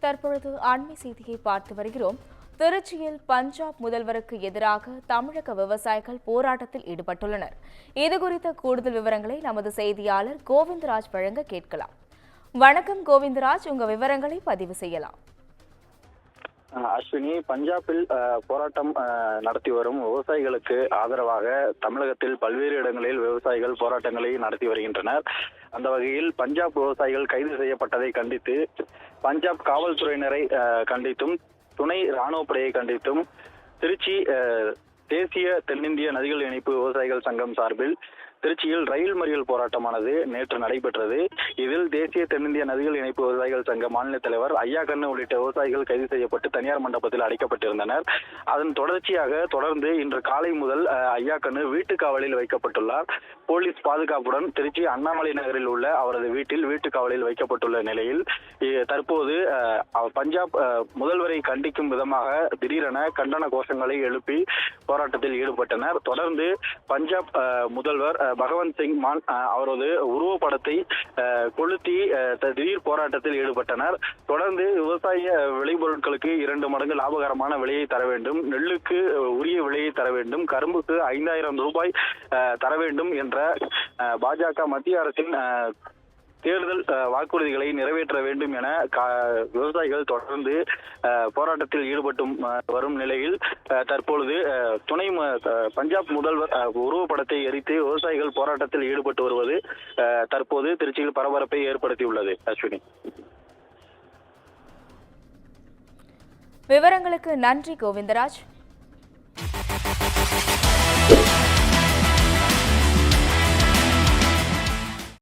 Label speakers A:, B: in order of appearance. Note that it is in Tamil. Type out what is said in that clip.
A: தற்பொழுது அண்மை செய்தியை பார்த்து வருகிறோம். திருச்சியில் பஞ்சாப் முதல்வருக்கு எதிராக தமிழக விவசாயிகள் போராட்டத்தில் ஈடுபட்டுள்ளனர். இதுகுறித்த கூடுதல் விவரங்களை நமது செய்தியாளர் கோவிந்தராஜ் வழங்க கேட்கலாம். வணக்கம் கோவிந்தராஜ், உங்க விவரங்களை பதிவு செய்யலாம்.
B: அஸ்வினி, பஞ்சாபில் போராட்டம் நடத்தி வரும் விவசாயிகளுக்கு ஆதரவாக தமிழகத்தில் பல்வேறு இடங்களில் விவசாயிகள் போராட்டங்களை நடத்தி வருகின்றனர். அந்த வகையில் பஞ்சாப் விவசாயிகள் கைது செய்யப்பட்டதை கண்டித்து பஞ்சாப் காவல்துறையினரை கண்டித்தும் துணை ராணுவப்படையை கண்டித்தும் திருச்சி தேசிய தென்னிந்திய நதிகள் இணைப்பு விவசாயிகள் சங்கம் சார்பில் திருச்சியில் ரயில் மறியல் போராட்டமானது நேற்று நடைபெற்றது. இதில் தேசிய தென்னிந்திய நதிகள் இணைப்பு விவசாயிகள் சங்க மாநில தலைவர் ஐயா கண்ணு உள்ளிட்ட விவசாயிகள் கைது செய்யப்பட்டு தனியார் மண்டபத்தில் அடைக்கப்பட்டிருந்தனர். அதன் தொடர்ந்து இன்று காலை முதல் ஐயா கண்ணு வீட்டு காவலில் வைக்கப்பட்டுள்ளார். போலீஸ் பாதுகாப்புடன் திருச்சி அண்ணாமலை நகரில் உள்ள அவரது வீட்டில் வீட்டு காவலில் வைக்கப்பட்டுள்ள நிலையில் தற்போது பஞ்சாப் முதல்வரை கண்டிக்கும் விதமாக திடீரென கண்டன கோஷங்களை எழுப்பி போராட்டத்தில் ஈடுபட்டனர். தொடர்ந்து பஞ்சாப் முதல்வர் பகவந்த் சிங் மான் அவரது உருவப்படத்தை கொளுத்தி திடீர் போராட்டத்தில் ஈடுபட்டனர். தொடர்ந்து விவசாய விளைபொருட்களுக்கு 2 மடங்கு லாபகரமான விலையை தர வேண்டும், நெல்லுக்கு உரிய விலையை தர வேண்டும், கரும்புக்கு 5000 ரூபாய் தர வேண்டும் என்ற பாஜக மத்திய அரசின் தேர்தல் வாக்குறுதிகளை நிறைவேற்ற வேண்டும் என விவசாயிகள் தொடர்ந்து போராட்டத்தில் ஈடுபட்டு வரும் நிலையில் தற்பொழுது பஞ்சாப் முதல்வர் உருவப்படத்தை எரித்து விவசாயிகள் போராட்டத்தில் ஈடுபட்டு வருவது தற்போது திருச்சியில் பரபரப்பை ஏற்படுத்தியுள்ளது. அஸ்வினி,
A: விவரங்களுக்கு நன்றி கோவிந்தராஜ்.